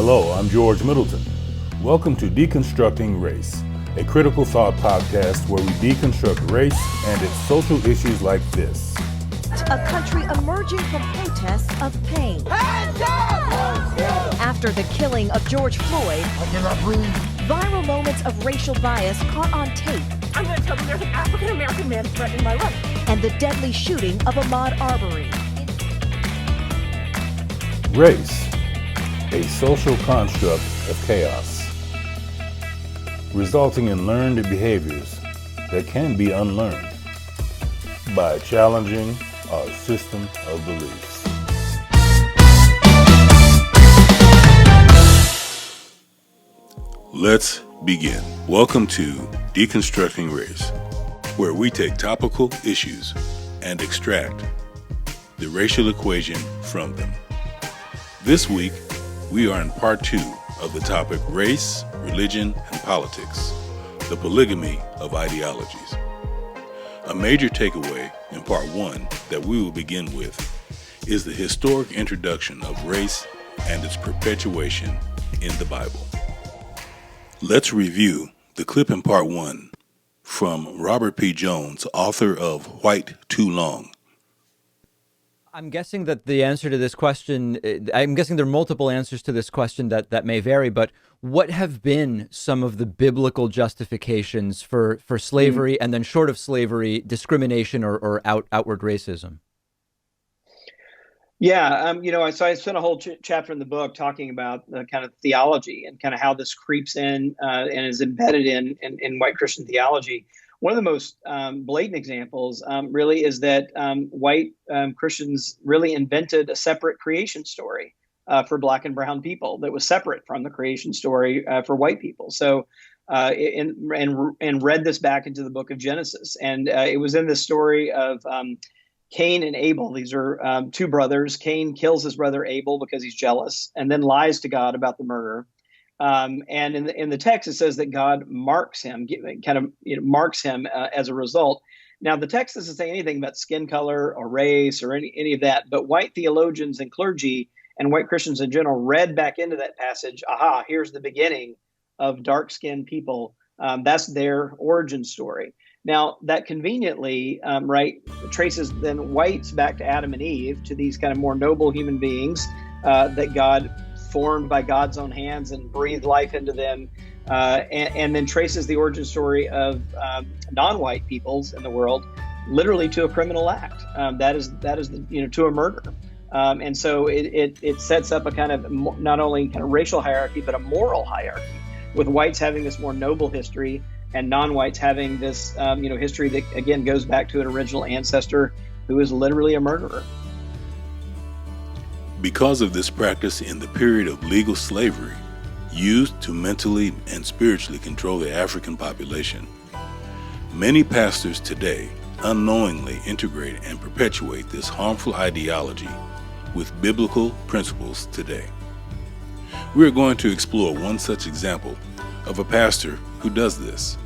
Hello, I'm George Middleton. Welcome to Deconstructing Race, a critical thought podcast where we deconstruct race and its social issues like this. A country emerging from protests of pain. After the killing of George Floyd, I cannot breathe. Viral moments of racial bias caught on tape. I'm going to tell them there's an African-American man threatening my life. And the deadly shooting of Ahmaud Arbery. Race, a social construct of chaos, resulting in learned behaviors that can be unlearned by challenging our system of beliefs. Let's begin. Welcome to Deconstructing Race, where we take topical issues and extract the racial equation from them. This week, we are in part 2 of the topic Race, Religion, and Politics, the polygamy of ideologies. A major takeaway in part 1 that we will begin with is the historic introduction of race and its perpetuation in the Bible. Let's review the clip in part 1 from Robert P. Jones, author of White Too Long. I'm guessing that the answer to this question, I'm guessing there are multiple answers to this question that may vary, but what have been some of the biblical justifications for slavery and then short of slavery, discrimination or outward racism? Yeah, so I spent a whole chapter in the book talking about kind of theology and kind of how this creeps in and is embedded in white Christian theology. One of the most blatant examples really is that white Christians really invented a separate creation story for Black and brown people that was separate from the creation story for white people. So and read this back into the book of Genesis. And it was in the story of Cain and Abel. These are two brothers. Cain kills his brother Abel because he's jealous and then lies to God about the murder. And in the text, it says that God marks him, marks him as a result. Now, the text doesn't say anything about skin color or race or any of that, but white theologians and clergy and white Christians in general read back into that passage. Aha, here's the beginning of dark-skinned people. That's their origin story. Now, that conveniently, traces then whites back to Adam and Eve, to these kind of more noble human beings that God formed by God's own hands and breathed life into them, and then traces the origin story of non-white peoples in the world, literally to a criminal act. That is to a murder. And so it sets up a kind of not only kind of racial hierarchy, but a moral hierarchy, with whites having this more noble history and non-whites having this history that again goes back to an original ancestor who is literally a murderer. Because of this practice in the period of legal slavery, used to mentally and spiritually control the African population, many pastors today unknowingly integrate and perpetuate this harmful ideology with biblical principles today. We are going to explore one such example of a pastor who does this,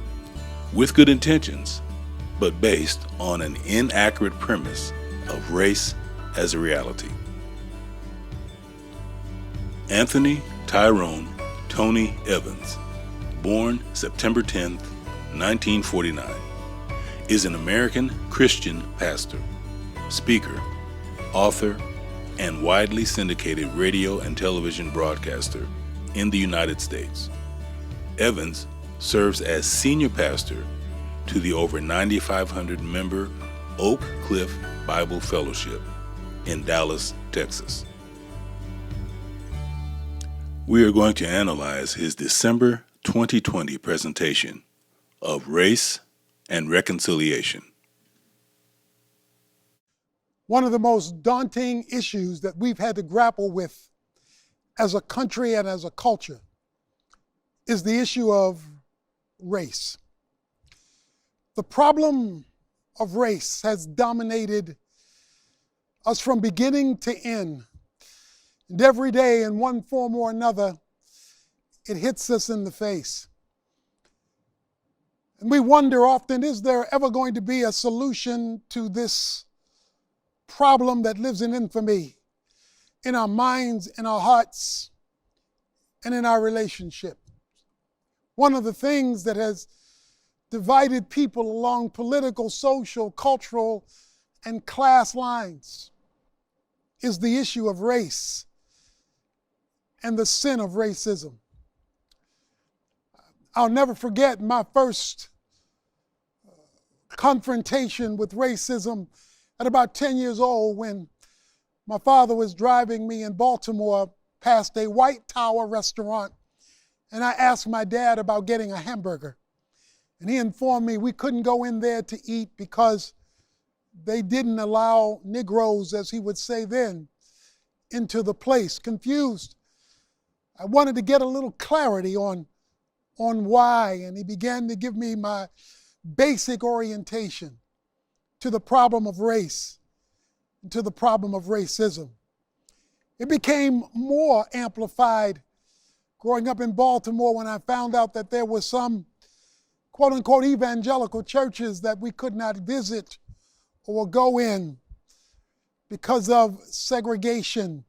with good intentions, but based on an inaccurate premise of race as a reality. Anthony Tyrone Tony Evans, born September 10, 1949, is an American Christian pastor, speaker, author, and widely syndicated radio and television broadcaster in the United States. Evans serves as senior pastor to the over 9,500 member Oak Cliff Bible Fellowship in Dallas, Texas. We are going to analyze his December 2020 presentation of Race and Reconciliation. One of the most daunting issues that we've had to grapple with as a country and as a culture is the issue of race. The problem of race has dominated us from beginning to end. And every day, in one form or another, it hits us in the face. And we wonder often, is there ever going to be a solution to this problem that lives in infamy in our minds, in our hearts, and in our relationship. One of the things that has divided people along political, social, cultural, and class lines is the issue of race and the sin of racism. I'll never forget my first confrontation with racism at about 10 years old when my father was driving me in Baltimore past a White Tower restaurant, and I asked my dad about getting a hamburger. And he informed me we couldn't go in there to eat because they didn't allow Negroes, as he would say then, into the place. Confused. I wanted to get a little clarity on why, and he began to give me my basic orientation to the problem of race, to the problem of racism. It became more amplified growing up in Baltimore when I found out that there were some quote-unquote evangelical churches that we could not visit or go in because of segregation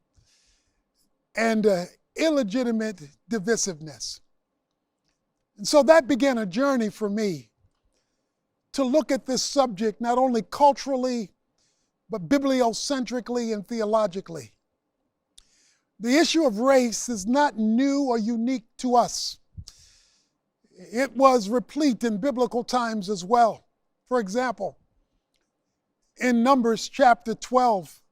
and illegitimate divisiveness. And so that began a journey for me to look at this subject not only culturally, but bibliocentrically and theologically. The issue of race is not new or unique to us. It was replete in biblical times as well. For example, in Numbers chapter 12,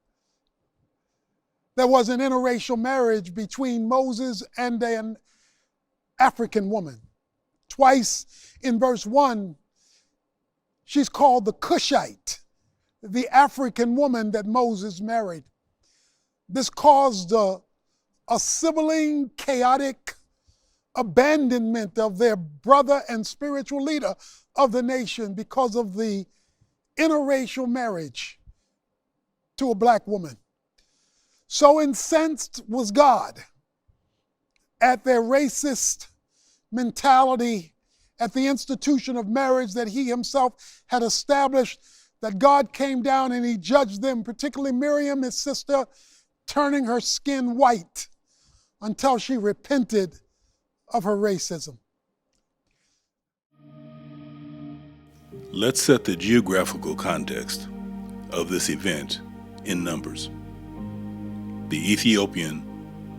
there was an interracial marriage between Moses and an African woman. Twice in verse 1, she's called the Cushite, the African woman that Moses married. This caused a sibling, chaotic abandonment of their brother and spiritual leader of the nation because of the interracial marriage to a black woman. So incensed was God at their racist mentality, at the institution of marriage that he himself had established, that God came down and he judged them, particularly Miriam, his sister, turning her skin white until she repented of her racism. Let's set the geographical context of this event in Numbers. The Ethiopian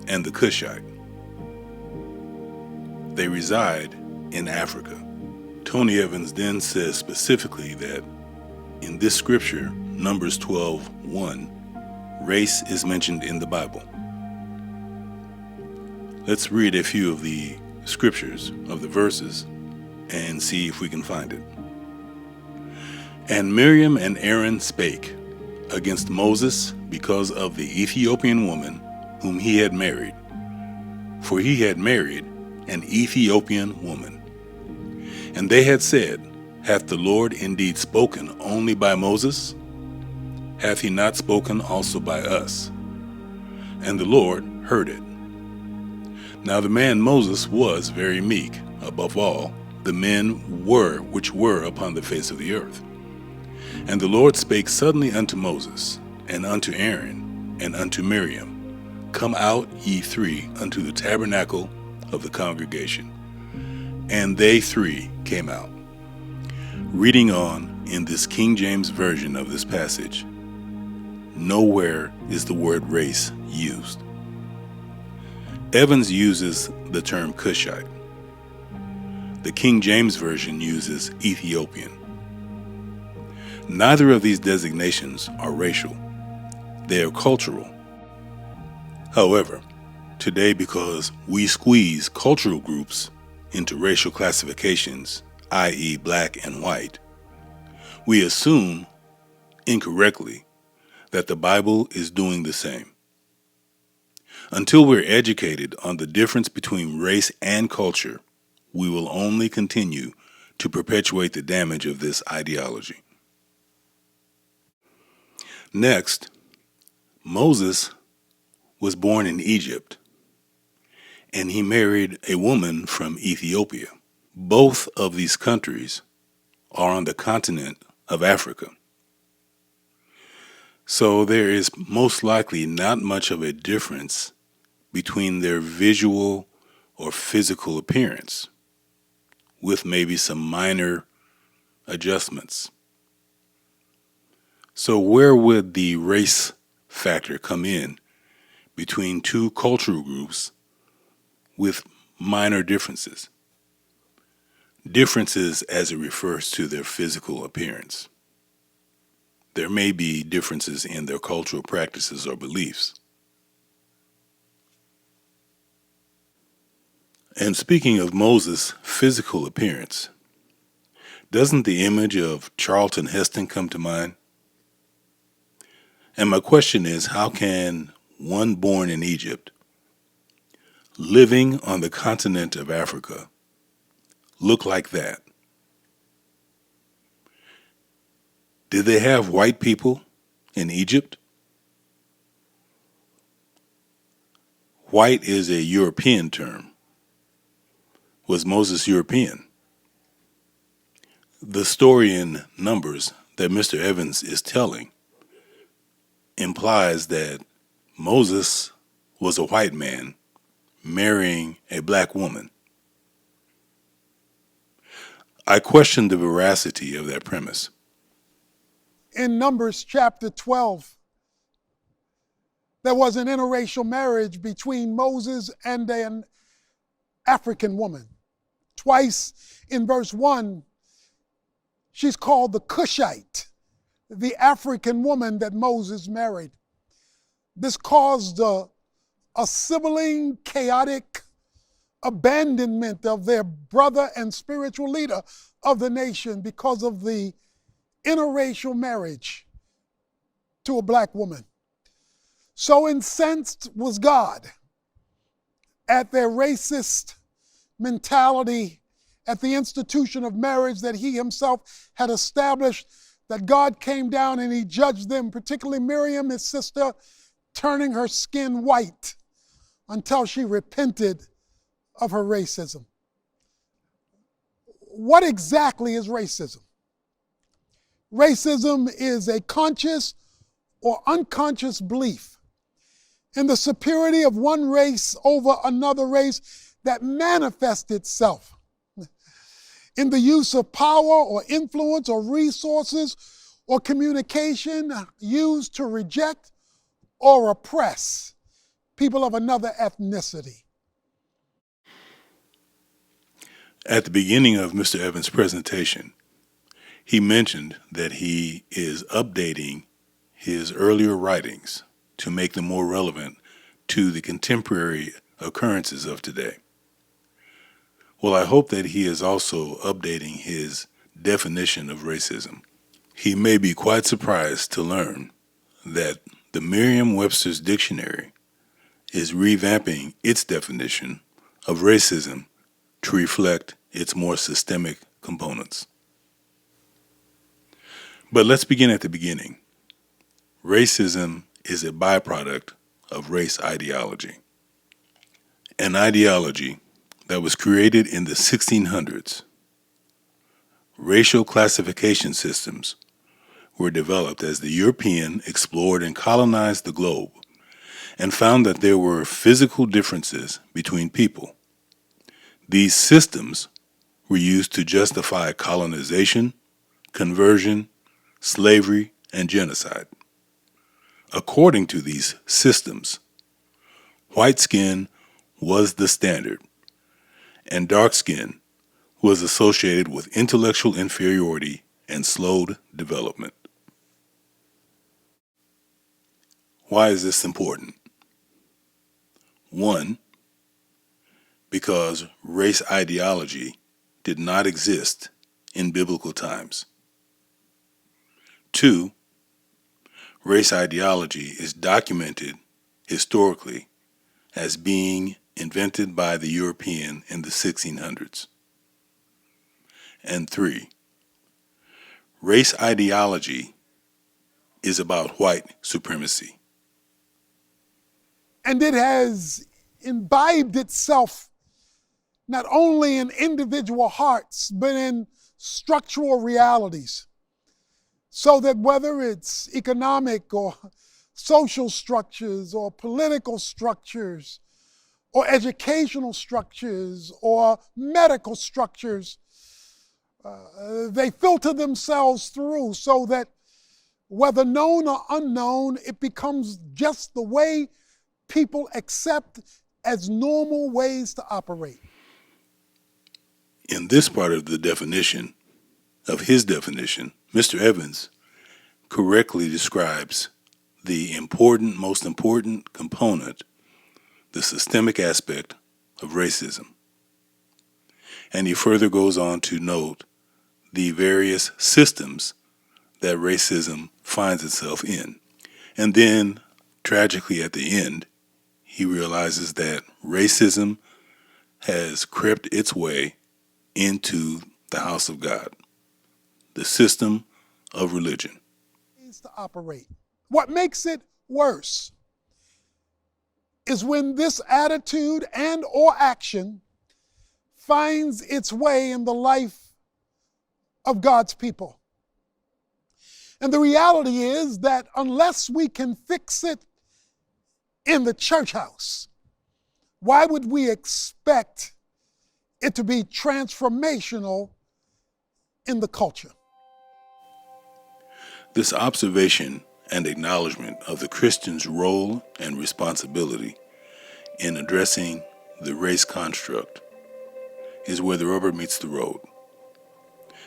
and the Cushite. They reside in Africa. Tony Evans then says specifically that in this scripture, Numbers 12:1, race is mentioned in the Bible. Let's read a few of the scriptures, of the verses, and see if we can find it. And Miriam and Aaron spake against Moses because of the Ethiopian woman whom he had married, for he had married an Ethiopian woman. And they had said, Hath the Lord indeed spoken only by Moses? Hath he not spoken also by us? And the Lord heard it. Now the man Moses was very meek, above all the men were which were upon the face of the earth. And the Lord spake suddenly unto Moses, and unto Aaron, and unto Miriam, Come out, ye three, unto the tabernacle of the congregation. And they three came out. Reading on in this King James version of this passage, nowhere is the word race used. Evans uses the term Cushite. The King James Version uses Ethiopian. Neither of these designations are racial. They are cultural. However, today, because we squeeze cultural groups into racial classifications, i.e. black and white, we assume, incorrectly, that the Bible is doing the same. Until we're educated on the difference between race and culture, we will only continue to perpetuate the damage of this ideology. Next, Moses was born in Egypt, and he married a woman from Ethiopia. Both of these countries are on the continent of Africa. So there is most likely not much of a difference between their visual or physical appearance, with maybe some minor adjustments. So where would the race factor come in between two cultural groups with minor differences? Differences as it refers to their physical appearance. There may be differences in their cultural practices or beliefs. And speaking of Moses' physical appearance, doesn't the image of Charlton Heston come to mind? And my question is, how can one born in Egypt, living on the continent of Africa, look like that? Did they have white people in Egypt? White is a European term. Was Moses European? The story in Numbers that Mr. Evans is telling implies that Moses was a white man marrying a black woman. I question the veracity of that premise. In Numbers chapter 12, there was an interracial marriage between Moses and an African woman. Twice in verse 1, she's called the Cushite, the African woman that Moses married. This caused a sibling, chaotic abandonment of their brother and spiritual leader of the nation because of the interracial marriage to a black woman. So incensed was God at their racist mentality, at the institution of marriage that he himself had established, that God came down and he judged them, particularly Miriam, his sister, turning her skin white until she repented of her racism. What exactly is racism? Racism is a conscious or unconscious belief in the superiority of one race over another race that manifests itself in the use of power or influence or resources or communication used to reject or oppress people of another ethnicity. At the beginning of Mr. Evans' presentation, he mentioned that he is updating his earlier writings to make them more relevant to the contemporary occurrences of today. Well, I hope that he is also updating his definition of racism. He may be quite surprised to learn that the Merriam-Webster's dictionary is revamping its definition of racism to reflect its more systemic components. But let's begin at the beginning. Racism is a byproduct of race ideology. An ideology that was created in the 1600s. Racial classification systems were developed as the European explored and colonized the globe and found that there were physical differences between people. These systems were used to justify colonization, conversion, slavery, and genocide. According to these systems, white skin was the standard, and dark skin was associated with intellectual inferiority and slowed development. Why is this important? 1, because race ideology did not exist in biblical times. 2, race ideology is documented historically as being invented by the European in the 1600s. And 3, race ideology is about white supremacy. And it has imbibed itself not only in individual hearts, but in structural realities. So that whether it's economic or social structures or political structures or educational structures or medical structures. They filter themselves through so that whether known or unknown, it becomes just the way people accept as normal ways to operate. In this part of the definition, Mr. Evans correctly describes the most important component, the systemic aspect of racism. And he further goes on to note the various systems that racism finds itself in. And then, tragically at the end, he realizes that racism has crept its way into the house of God, the system of religion. To operate. What makes it worse is when this attitude and or action finds its way in the life of God's people. And the reality is that unless we can fix it in the church house, why would we expect it to be transformational in the culture? This observation and acknowledgement of the Christian's role and responsibility in addressing the race construct is where the rubber meets the road.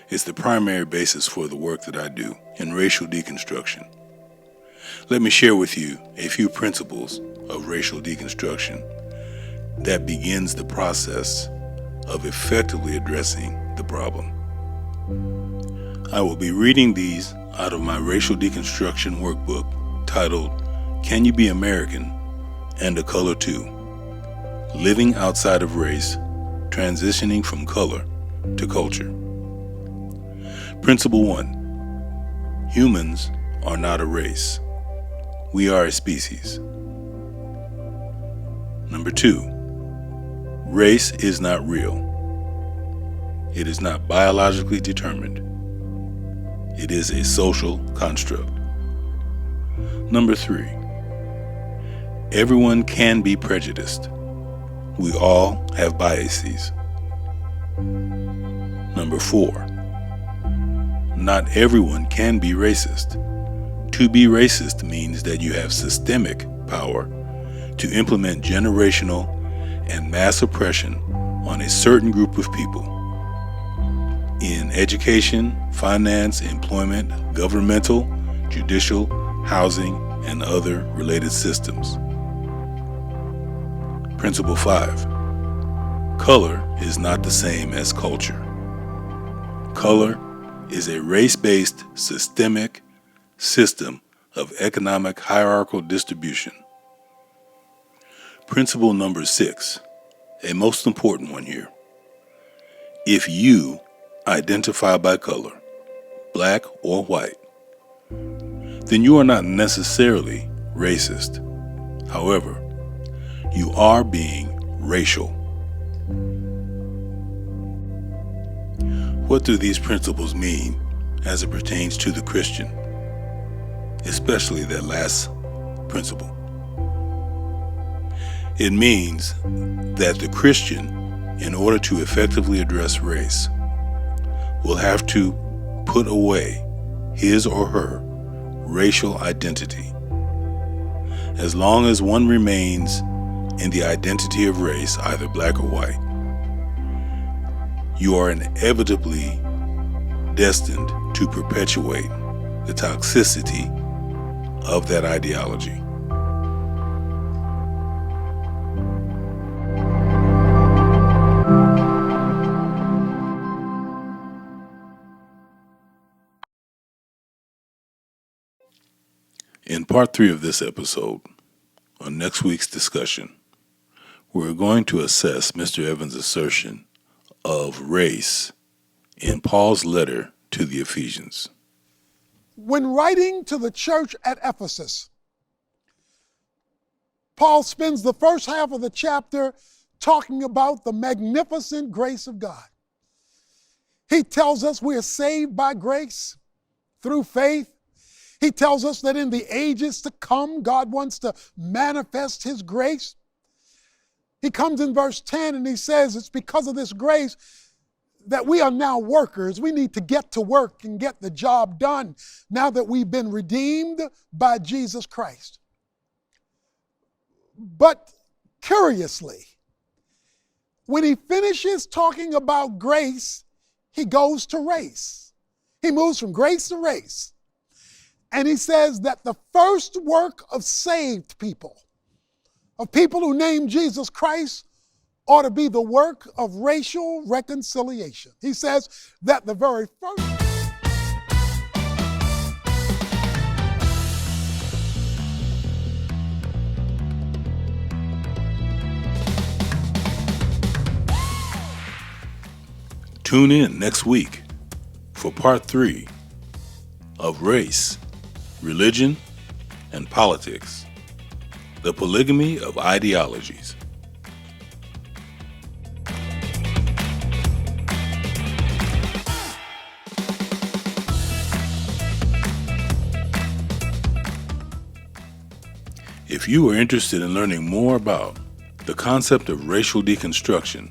It's the primary basis for the work that I do in racial deconstruction. Let me share with you a few principles of racial deconstruction that begins the process of effectively addressing the problem. I will be reading these out of my racial deconstruction workbook titled, Can You Be American and a Color Too? Living Outside of Race, Transitioning from Color to Culture. Principle 1. Humans are not a race. We are a species. Number 2. Race is not real. It is not biologically determined. It is a social construct. Number 3. Everyone can be prejudiced. We all have biases. Number 4. Not everyone can be racist. To be racist means that you have systemic power to implement generational and mass oppression on a certain group of people in education, finance, employment, governmental, judicial, housing, and other related systems. Principle 5. Color is not the same as culture. Color is a race-based systemic system of economic hierarchical distribution. Principle number 6, a most important one here. If you identify by color, black or white, then you are not necessarily racist. However, you are being racial. What do these principles mean as it pertains to the Christian, especially that last principle? It means that the Christian, in order to effectively address race, will have to put away his or her racial identity. As long as one remains in the identity of race, either black or white, you are inevitably destined to perpetuate the toxicity of that ideology. In part 3 of this episode, on next week's discussion, we're going to assess Mr. Evans' assertion of race in Paul's letter to the Ephesians. When writing to the church at Ephesus, Paul spends the first half of the chapter talking about the magnificent grace of God. He tells us we are saved by grace through faith. He tells us that in the ages to come, God wants to manifest His grace. He comes in verse 10 and he says it's because of this grace that we are now workers. We need to get to work and get the job done now that we've been redeemed by Jesus Christ. But curiously, when he finishes talking about grace, he goes to race. He moves from grace to race. And he says that the first work of saved people, of people who name Jesus Christ, ought to be the work of racial reconciliation. He says that the very first... Tune in next week for part 3 of Race, Religion, and Politics, the polygamy of ideologies. If you are interested in learning more about the concept of racial deconstruction,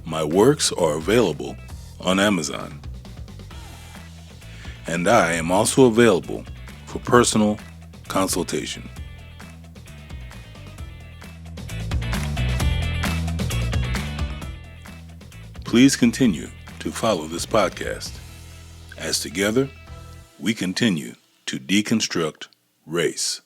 my works are available on Amazon. And I am also available for personal consultation. Please continue to follow this podcast as together we continue to deconstruct race.